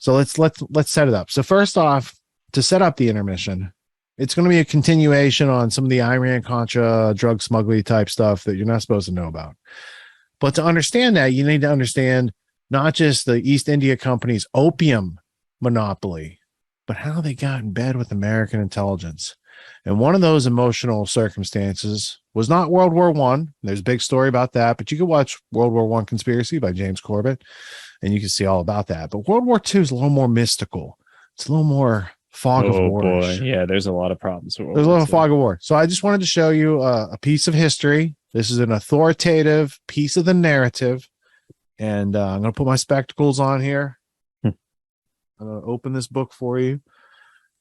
So let's set it up. So first off, to set up the intermission, it's going to be a continuation on some of the Iran-Contra drug smuggling type stuff that you're not supposed to know about. But to understand that, you need to understand not just the East India Company's opium monopoly, but how they got in bed with American intelligence. And one of those emotional circumstances was not World War I. There's a big story about that, but you can watch World War I Conspiracy by James Corbett, and you can see all about that. But World War II is a little more mystical. It's a little more fog of war. Boy. Yeah, there's a lot of problems. There's a little fog of war. So I just wanted to show you a piece of history. This is an authoritative piece of the narrative. And I'm going to put my spectacles on here. I'm going to open this book for you.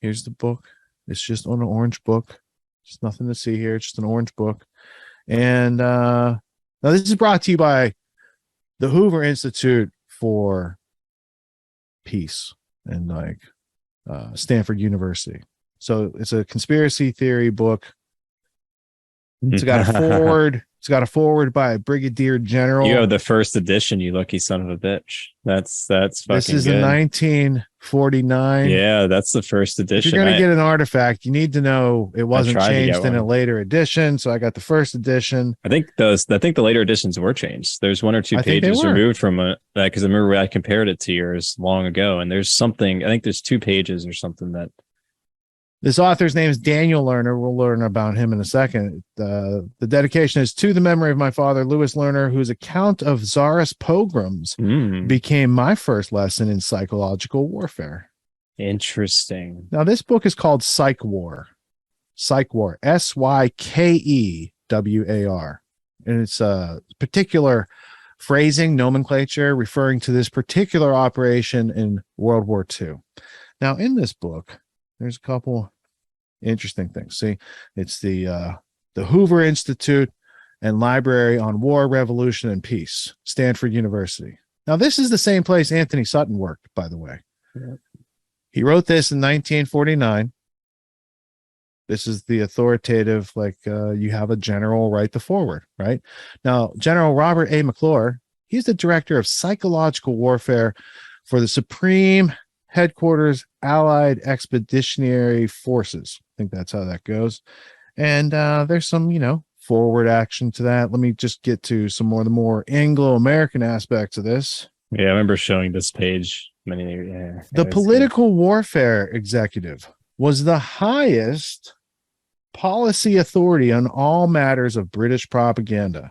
Here's the book. It's just on an orange book. There's nothing to see here. It's just an orange book. And now this is brought to you by the Hoover Institute for Peace and Stanford University. So it's a conspiracy theory book. It's got a forward. It's got a forward by a brigadier general. You have the first edition, you lucky son of a bitch. That's fucking This is good. in 1949. Yeah, that's the first edition. If you're going to get an artifact, you need to know it wasn't changed in a later edition. So I got the first edition. I think the later editions were changed. There's one or two pages removed from that because I remember I compared it to yours long ago, and there's something. I think there's 2 pages or something that. This author's name is Daniel Lerner. We'll learn about him in a second. The dedication is to the memory of my father, Louis Lerner, whose account of Tsarist pogroms became my first lesson in psychological warfare. Interesting. Now, this book is called Psych War. Psych War, Sykewar. And it's a particular phrasing, nomenclature, referring to this particular operation in World War II. Now, in this book, there's a couple interesting things. See, it's the Hoover Institute and Library on War, Revolution, and Peace, Stanford University. Now, this is the same place Anthony Sutton worked, by the way. Yeah. He wrote this in 1949. This is the authoritative, you have a general write the forward, right? Now, General Robert A. McClure, he's the director of psychological warfare for the Supreme Headquarters Allied Expeditionary Forces. I think that's how that goes. And there's some, forward action to that. Let me just get to some more the more Anglo-American aspects of this. Yeah, I remember showing this page. The political warfare executive was the highest policy authority on all matters of British propaganda.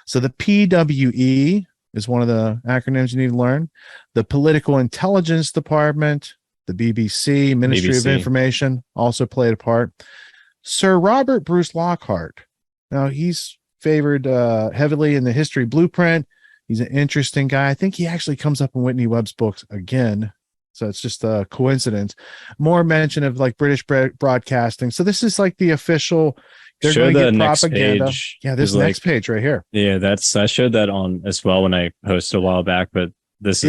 So the PWE is one of the acronyms you need to learn. The Political Intelligence Department, the BBC, Ministry of Information also played a part. Sir Robert Bruce Lockhart. Now, he's favored heavily in the history blueprint. He's an interesting guy. I think he actually comes up in Whitney Webb's books again. So it's just a coincidence. More mention of British broadcasting. So this is the official. They're going to get propaganda. Yeah, this next page right here. Yeah, I showed that on as well when I posted a while back, but it's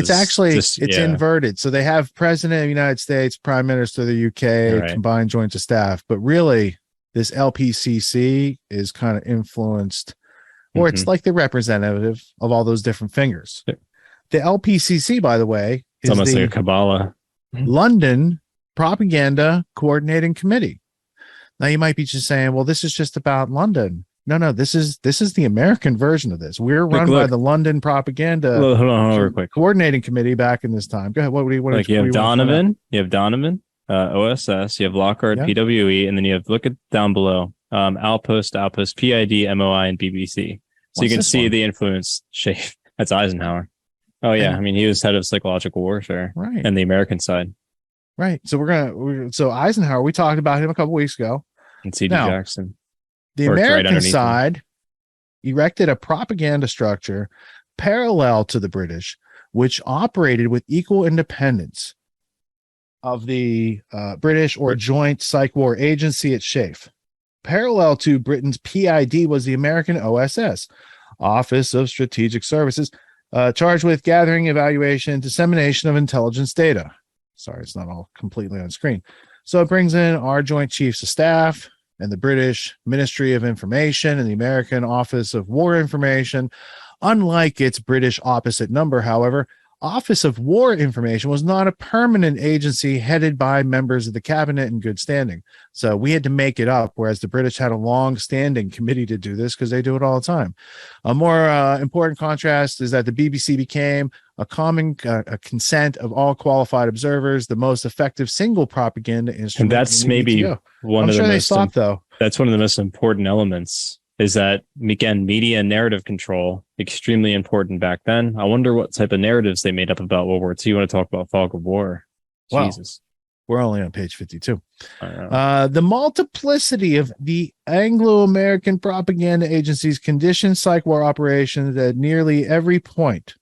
inverted. So they have President of the United States, Prime Minister of the UK, combined joints of staff. But really, this LPCC is kind of influenced, or it's like the representative of all those different fingers. The LPCC, by the way, is almost like a Kabbalah. London Propaganda Coordinating Committee. Now you might be just saying, well, this is just about London. No, this is the American version of this. We're run by the London Propaganda hold on real quick. Coordinating Committee back in this time. Go ahead. What do you have Donovan, OSS, you have Lockhart, PWE, and then you have, look at down below, Outpost, PID, MOI, and BBC. So you can see the influence shape. That's Eisenhower. Oh yeah, he was head of psychological warfare, right, and the American side. Right. So so Eisenhower, we talked about him a couple weeks ago. And C.D. Jackson. The American side erected a propaganda structure parallel to the British, which operated with equal independence of the British or Joint Psych War Agency at SHAEF. Parallel to Britain's PID was the American OSS, Office of Strategic Services, charged with gathering, evaluation, dissemination of intelligence data. Sorry, it's not all completely on screen. So it brings in our Joint Chiefs of Staff and the British Ministry of Information and the American Office of War Information. Unlike its British opposite number, however, Office of War Information was not a permanent agency headed by members of the cabinet in good standing. So we had to make it up, whereas the British had a long-standing committee to do this because they do it all the time. A more important contrast is that the BBC became a common a consent of all qualified observers, the most effective single propaganda instrument. And that's maybe ETO. one I'm of sure the they most stopped though. That's one of the most important elements. Is that, again, media and narrative control, extremely important back then. I wonder what type of narratives they made up about World War II. You want to talk about fog of war? Wow. Jesus. We're only on page 52. The multiplicity of the Anglo-American propaganda agencies conditioned psych war operations at nearly every point.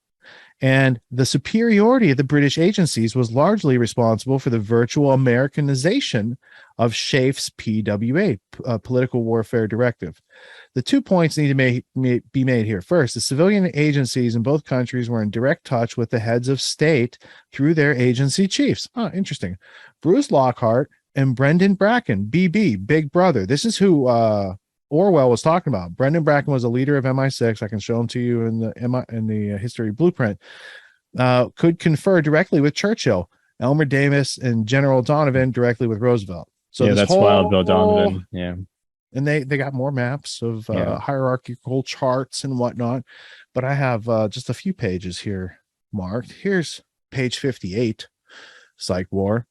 And the superiority of the British agencies was largely responsible for the virtual Americanization of Schaef's PWA, Political Warfare Directive. The 2 points need to be made here. First, the civilian agencies in both countries were in direct touch with the heads of state through their agency chiefs. Oh, interesting. Bruce Lockhart and Brendan Bracken, BB, Big Brother. This is who Orwell was talking about. Brendan Bracken was a leader of MI6. I can show them to you in the history blueprint. Could confer directly with Churchill, Elmer Davis, and General Donovan directly with Roosevelt. So yeah, that's Wild Bill Donovan. Yeah. And they got more maps of hierarchical charts and whatnot. But I have just a few pages here marked. Here's page 58, Psych War.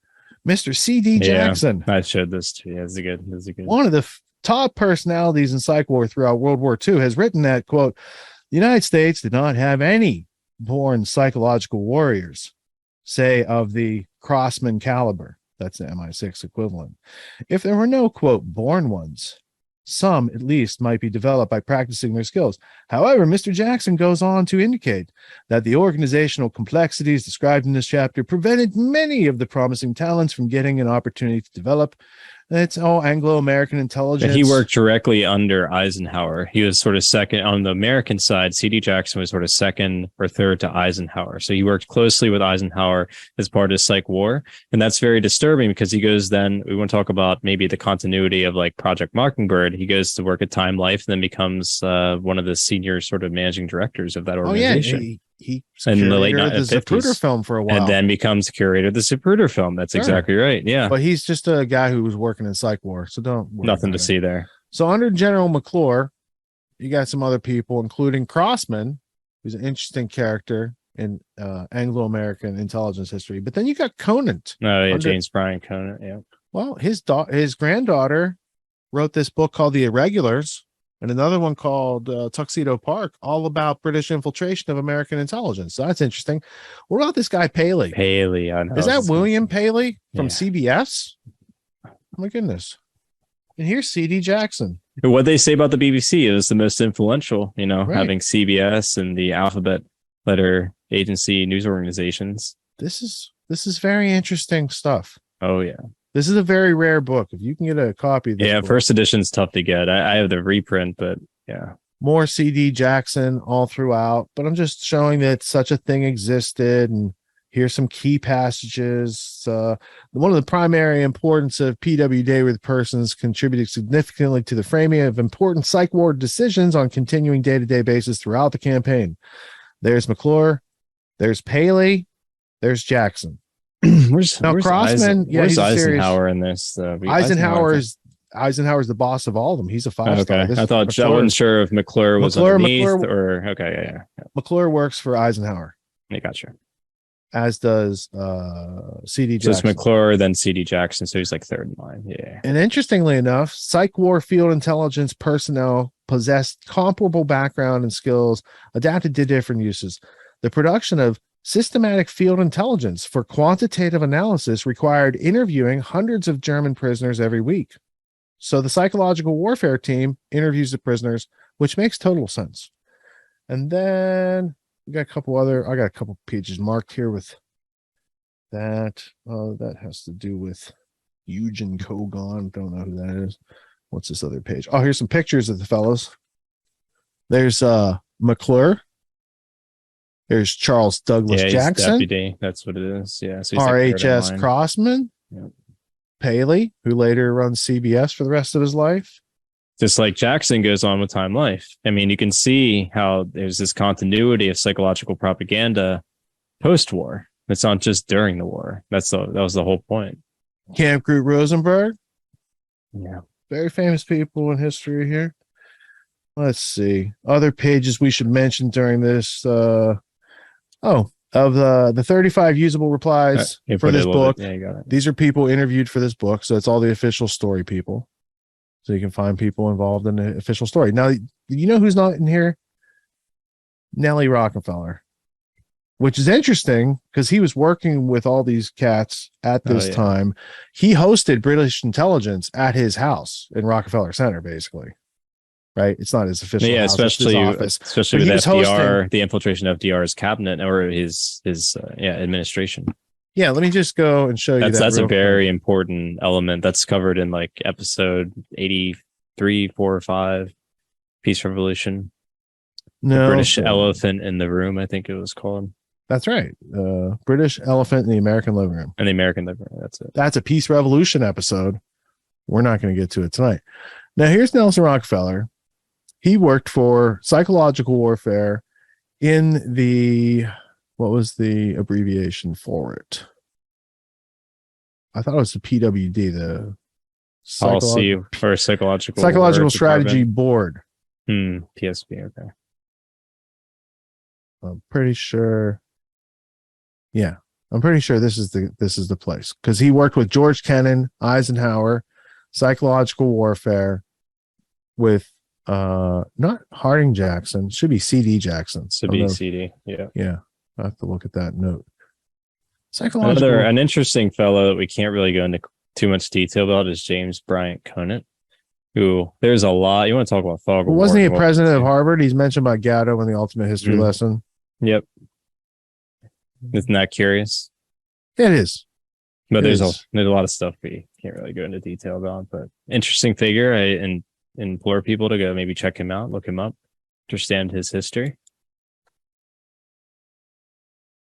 Mr. C.D. Jackson. I showed this too. Yeah, this is good. One of the top personalities in Psych War throughout World War II has written that, quote, the United States did not have any born psychological warriors, say, of the Crossman caliber. That's the MI6 equivalent. If there were no, quote, born ones, some at least might be developed by practicing their skills. However, Mr. Jackson goes on to indicate that the organizational complexities described in this chapter prevented many of the promising talents from getting an opportunity to develop. It's all Anglo-American intelligence. But he worked directly under Eisenhower. He was sort of second on the American side. C.D. Jackson was sort of second or third to Eisenhower. So he worked closely with Eisenhower as part of Psych War. And that's very disturbing because he goes then, we want to talk about maybe the continuity of like Project Mockingbird. He goes to work at Time Life and then becomes one of the senior sort of managing directors of that organization. Oh, yeah. He's in the late the Zapruder film for a while, and then becomes curator of the Zapruder film. That's exactly right. Yeah, but he's just a guy who was working in Psych War, so don't worry. Nothing to see there. So under General McClure, you got some other people, including Crossman, who's an interesting character in Anglo-American intelligence history. But then you got Conant. Oh yeah, James Bryan Conant. Yeah. Well, his granddaughter wrote this book called The Irregulars, and another one called Tuxedo Park, all about British infiltration of American intelligence. So that's interesting. What about this guy, Paley? Paley, I know. Is that William Paley from CBS? Oh my goodness. And here's C.D. Jackson. What they say about the BBC is the most influential, having CBS and the alphabet letter agency news organizations. This is very interesting stuff. Oh, yeah. This is a very rare book. If you can get a copy of this book. First edition's tough to get. I have the reprint, but yeah. More C.D. Jackson all throughout, but I'm just showing that such a thing existed, and here's some key passages. One of the primary importance of P.W. Dayworth persons contributed significantly to the framing of important psych ward decisions on continuing day-to-day basis throughout the campaign. There's McClure, there's Paley, there's Jackson. Where's Crossman? Where's Eisenhower in this? Eisenhower's the boss of all of them. He's a five-star. Okay. I wasn't sure if McClure was underneath or okay, yeah. McClure works for Eisenhower. I gotcha. As does C.D. Jackson. So it's McClure, then C.D. Jackson. So he's like third in line. Yeah. And interestingly enough, Psych War field intelligence personnel possessed comparable background and skills adapted to different uses. The production of systematic field intelligence for quantitative analysis required interviewing hundreds of German prisoners every week. So the psychological warfare team interviews the prisoners, which makes total sense. And then I got a couple pages marked here with that. That has to do with Eugen Kogon. Don't know who that is. What's this other page? Oh, here's some pictures of the fellows. There's McClure. There's Charles Douglas Jackson. Deputy. That's what it is. Yeah. So RHS like Crossman. Yep. Paley, who later runs CBS for the rest of his life. Just like Jackson goes on with Time Life. I mean, you can see how there's this continuity of psychological propaganda post-war. It's not just during the war. That was the whole point. Camp Groot Rosenberg. Yeah. Very famous people in history here. Let's see. Other pages we should mention during this. Of the 35 usable replies for this book. Yeah, you got it. These are people interviewed for this book. So it's all the official story people. So you can find people involved in the official story. Now, you know who's not in here? Nellie Rockefeller. Which is interesting because he was working with all these cats at this time. He hosted British intelligence at his house in Rockefeller Center, basically. Right? It's not his official house, especially office. Especially with FDR, the infiltration of FDR's cabinet or his administration. Yeah, let me just go and show you that. That's a very important element that's covered in like episode 83, 4 or 5, Peace Revolution. No, the British elephant in the room, I think it was called. That's right. British elephant in the American living room. And the American living room. That's it. That's a Peace Revolution episode. We're not going to get to it tonight. Now, here's Nelson Rockefeller. He worked for psychological warfare in the, what was the abbreviation for it? I thought it was the PWD, the Policy for Psychological Strategy Board. PSB, okay. I'm pretty sure. Yeah, I'm pretty sure this is the place because he worked with George Kennan, Eisenhower, psychological warfare with not Harding Jackson, should be CD Jackson. Should be CD, yeah. Yeah, I have to look at that note. An interesting fellow that we can't really go into too much detail about is James Bryant Conant, who there's a lot. You want to talk about fog? Well, wasn't he a president of Harvard? He's mentioned by Gatto in the Ultimate History lesson. Yep. Isn't that curious? It is. But there's a lot of stuff we can't really go into detail about. But interesting figure. I implore people to go maybe check him out, look him up, understand his history.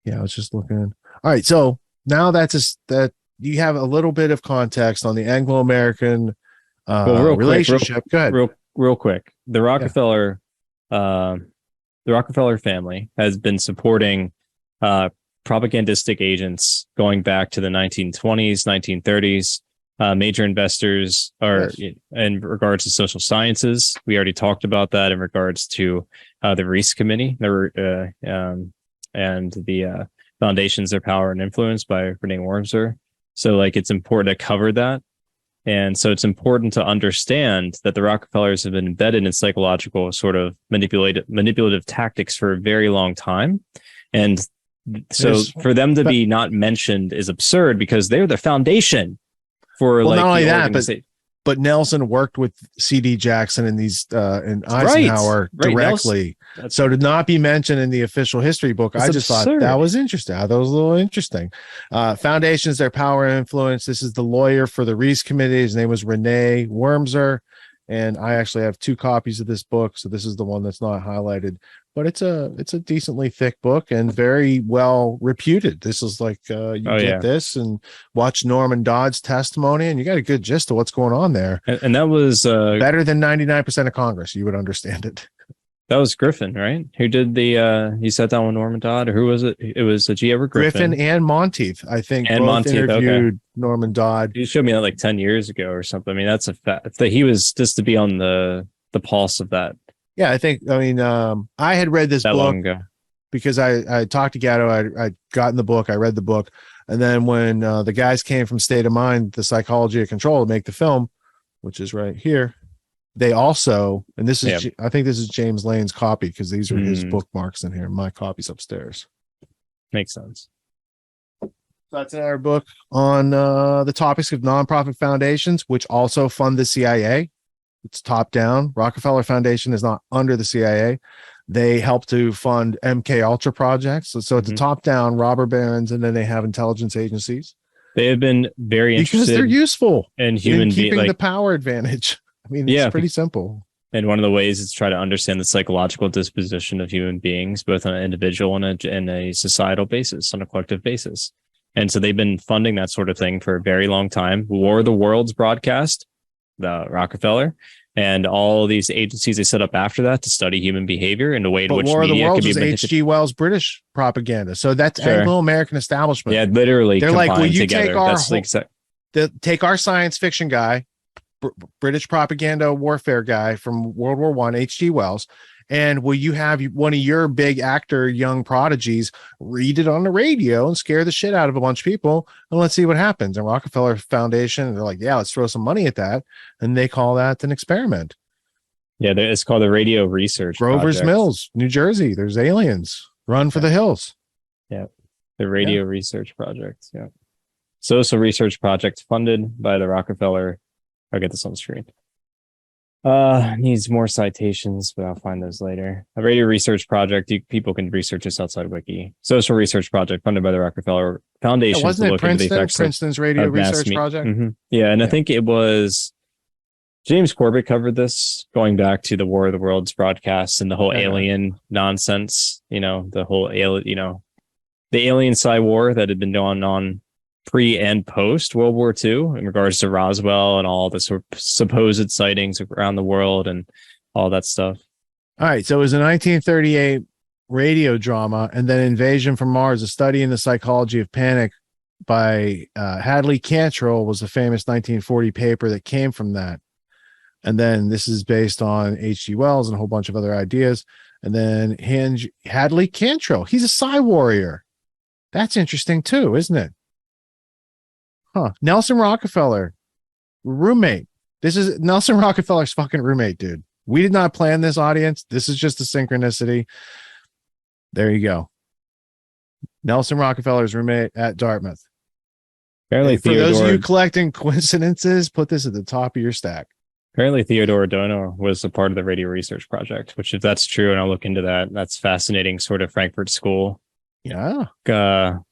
Yeah, I was just looking. All right, so now that you have a little bit of context on the Anglo-American relationship. Go ahead. Real quick. The Rockefeller family has been supporting propagandistic agents going back to the 1920s, 1930s. Major investors are in regards to social sciences. We already talked about that in regards to the Reese Committee and the Foundations, Their Power and Influence by Renee Wormser. So like it's important to cover that. And so it's important to understand that the Rockefellers have been embedded in psychological sort of manipulative tactics for a very long time. And so for them to be not mentioned is absurd because they're the foundation for not only that, but Nelson worked with CD Jackson and these and Eisenhower directly. So to not be mentioned in the official history book, I just thought that was interesting. I thought it was a little interesting. Foundations, Their Power and Influence. This is the lawyer for the Reese Committee. His name was Renee Wormser. And I actually have 2 copies of this book. So this is the one that's not highlighted, but it's a decently thick book and very well reputed. This is like get this and watch Norman Dodd's testimony and you got a good gist of what's going on there. And that was better than 99% of Congress. You would understand it. That was Griffin, right? Who did he sat down with Norman Dodd, or who was it? It was G. Edward Griffin and Monteith, I think, and both interviewed Norman Dodd. He showed me that like 10 years ago or something. I mean, that's a fact that he was just to be on the pulse of that. Yeah, I had read this book long ago because I talked to Gatto. I'd gotten the book. I read the book. And then when the guys came from State of Mind, the Psychology of Control, to make the film, which is right here, they also, and this is, I think this is James Lane's copy because these are his bookmarks in here. My copy's upstairs. Makes sense. So that's another book on the topics of nonprofit foundations, which also fund the CIA. It's top down. Rockefeller Foundation is not under the CIA. They help to fund MK Ultra projects. So it's a top down robber barons, and then they have intelligence agencies. They have been very interested because they're useful in keeping the power advantage. I mean, it's pretty simple. And one of the ways is to try to understand the psychological disposition of human beings, both on an individual and a societal basis, on a collective basis. And so they've been funding that sort of thing for a very long time. War of the Worlds broadcast, the Rockefeller, And all these agencies they set up after that to study human behavior and the way in which War of the media Worlds can be was H.G. Wells' British propaganda. So that's Anglo-American establishment. Yeah, literally. They're like, will you together. take our take our science fiction guy, British propaganda warfare guy from World War I, H.G. Wells, and will you have one of your big actor young prodigies read it on the radio and scare the shit out of a bunch of people, and let's see what happens. And Rockefeller Foundation, and they're like, yeah, let's throw some money at that, and they call that an experiment. Yeah, it's called the Radio Research Grover's Project. Mills, New Jersey. There's aliens. Run for the hills. Yeah, the Radio Research Project. Yeah, social research project funded by the Rockefeller. I'll get this on the screen. Needs more citations, but I'll find those later. A radio research project. People can research this outside Wiki. Social research project funded by the Rockefeller Foundation. Wasn't it Princeton's radio research project? Mm-hmm. Yeah, and I think it was James Corbett covered this, going back to the War of the Worlds broadcasts and the whole alien nonsense. The whole alien. The alien sci war that had been going on pre and post World War II in regards to Roswell and all the supposed sightings around the world and all that stuff. All right. So it was a 1938 radio drama, and then Invasion from Mars, a study in the psychology of panic by Hadley Cantrell was the famous 1940 paper that came from that. And then this is based on H.G. Wells and a whole bunch of other ideas. And then Hadley Cantrell, he's a psi warrior. That's interesting too, isn't it? Huh. Nelson Rockefeller, roommate. This is Nelson Rockefeller's fucking roommate, dude. We did not plan this, audience. This is just a synchronicity. There you go. Nelson Rockefeller's roommate at Dartmouth. Apparently, for those of you collecting coincidences, put this at the top of your stack. Apparently, Theodore Adorno was a part of the Radio Research Project, which, if that's true, and I'll look into that, that's fascinating sort of Frankfurt School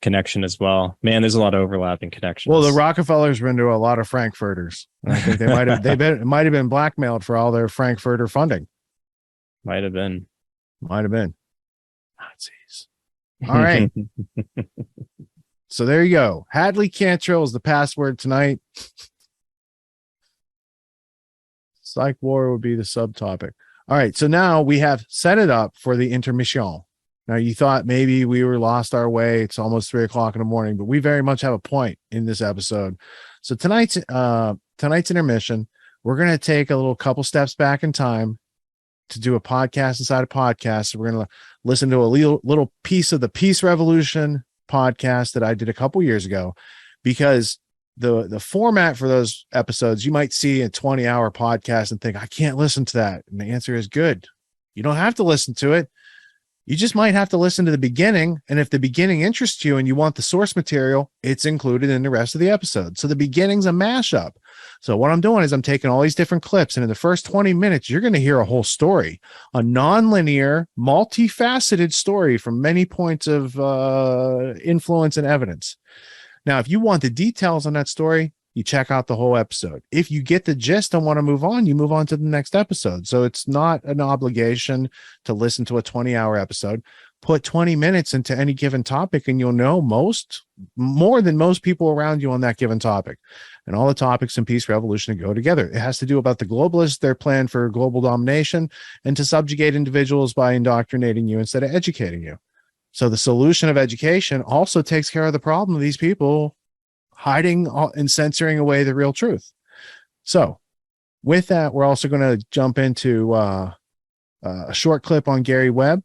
connection as well. Man, there's a lot of overlapping connections. Well, the Rockefellers were into a lot of Frankfurters. I think they might have been blackmailed for all their Frankfurter funding. Might have been. Nazis. All right. So there you go. Hadley Cantrell is the password tonight. Psych war would be the subtopic. All right. So now we have set it up for the intermission. Now, you thought maybe we were lost our way. It's almost 3:00 in the morning, but we very much have a point in this episode. So tonight's intermission, we're going to take a little couple steps back in time to do a podcast inside a podcast. So we're going to listen to a little piece of the Peace Revolution podcast that I did a couple years ago, because the format for those episodes, you might see a 20-hour podcast and think, I can't listen to that. And the answer is good. You don't have to listen to it. You just might have to listen to the beginning. And if the beginning interests you and you want the source material, it's included in the rest of the episode. So the beginning's a mashup. So what I'm doing is I'm taking all these different clips, and in the first 20 minutes, you're going to hear a whole story, a nonlinear, multifaceted story from many points of influence and evidence. Now, if you want the details on that story, you check out the whole episode. If you get the gist and want to move on, you move on to the next episode. So it's not an obligation to listen to a 20-hour episode. Put 20 minutes into any given topic, and you'll know more than most people around you on that given topic. And all the topics in Peace Revolution go together. It has to do about the globalists, their plan for global domination, and to subjugate individuals by indoctrinating you instead of educating you. So the solution of education also takes care of the problem of these people hiding and censoring away the real truth. So with that, we're also going to jump into a short clip on Gary Webb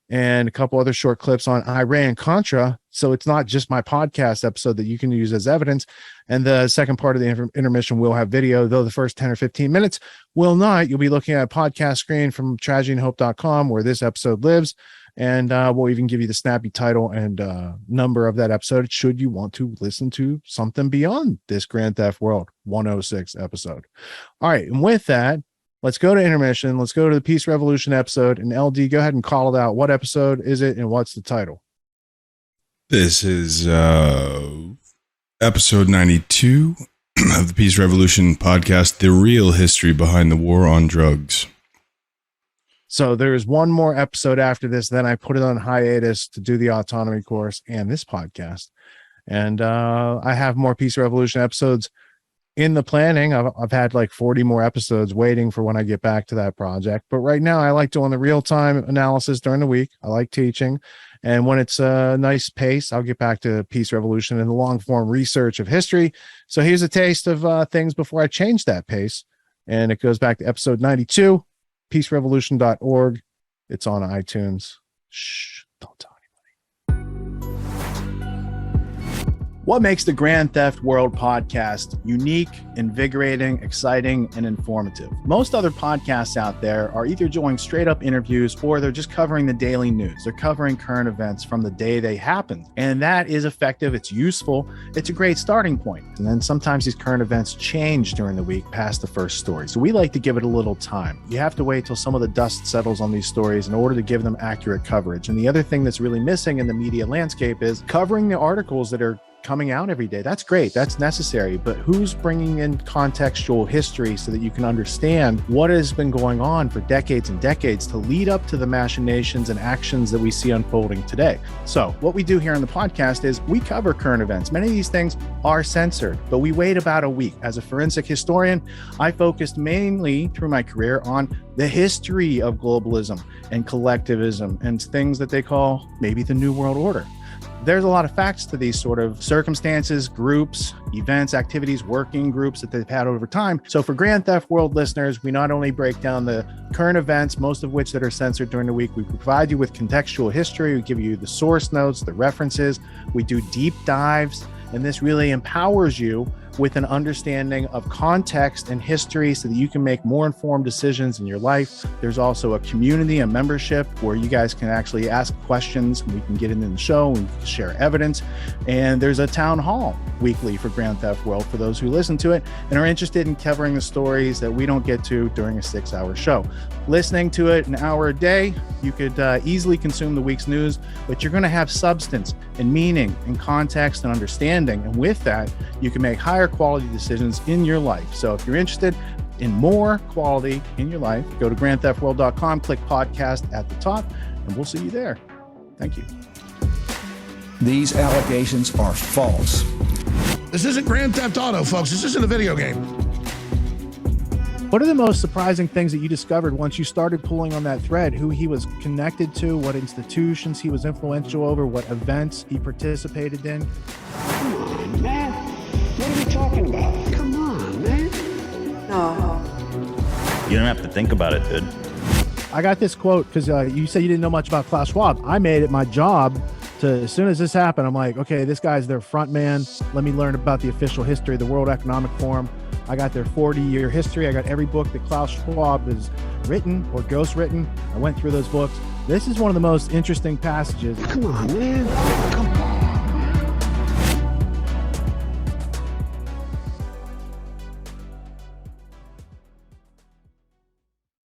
and a couple other short clips on Iran-Contra. So it's not just my podcast episode that you can use as evidence. And the second part of the intermission will have video, though the first 10 or 15 minutes will not. You'll be looking at a podcast screen from tragedyandhope.com where this episode lives. And we'll even give you the snappy title and number of that episode should you want to listen to something beyond this Grand Theft World 106 episode. All right. And with that, let's go to intermission. Let's go to the Peace Revolution episode. And LD, go ahead and call it out. What episode is it and what's the title? This is episode 92 of the Peace Revolution podcast, The Real History Behind the War on Drugs. So there's one more episode after this. Then I put it on hiatus to do the autonomy course and this podcast. And I have more Peace Revolution episodes in the planning. I've had like 40 more episodes waiting for when I get back to that project. But right now I like doing the real-time analysis during the week. I like teaching. And when it's a nice pace, I'll get back to Peace Revolution and the long form research of history. So here's a taste of things before I change that pace. And it goes back to episode 92, peacerevolution.org. It's on iTunes. Shh, don't tell anybody. What makes the Grand Theft World podcast unique, invigorating, exciting, and informative? Most other podcasts out there are either doing straight up interviews or they're just covering the daily news. They're covering current events from the day they happened. And that is effective. It's useful. It's a great starting point. And then sometimes these current events change during the week past the first story. So we like to give it a little time. You have to wait till some of the dust settles on these stories in order to give them accurate coverage. And the other thing that's really missing in the media landscape is covering the articles that are coming out every day. That's great. That's necessary. But who's bringing in contextual history so that you can understand what has been going on for decades and decades to lead up to the machinations and actions that we see unfolding today? So what we do here on the podcast is we cover current events. Many of these things are censored, but we wait about a week. As a forensic historian, I focused mainly through my career on the history of globalism and collectivism and things that they call maybe the New World Order. There's a lot of facts to these sort of circumstances, groups, events, activities, working groups that they've had over time. So for Grand Theft World listeners, we not only break down the current events, most of which that are censored during the week, we provide you with contextual history, we give you the source notes, the references, we do deep dives, and this really empowers you with an understanding of context and history so that you can make more informed decisions in your life. There's also a community, a membership where you guys can actually ask questions and we can get into the show and share evidence. And there's a town hall weekly for Grand Theft World for those who listen to it and are interested in covering the stories that we don't get to during a 6-hour show. Listening to it an hour a day, you could easily consume the week's news, but you're going to have substance and meaning and context and understanding. And with that, you can make higher quality decisions in your life. So if you're interested in more quality in your life, go to grandtheftworld.com, click podcast at the top, and we'll see you there. Thank you. These allegations are false. This isn't Grand Theft Auto, folks. This isn't a video game. What are the most surprising things that you discovered once you started pulling on that thread? Who he was connected to, what institutions he was influential over, what events he participated in? Come on, man. What are we talking about? Come on, man. No. You don't have to think about it, dude. I got this quote because you said you didn't know much about Klaus Schwab. I made it my job to, as soon as this happened, I'm like, okay, this guy's their front man. Let me learn about the official history of the World Economic Forum. I got their 40-year history. I got every book that Klaus Schwab has written or ghostwritten. I went through those books. This is one of the most interesting passages. Come on, man. Come on.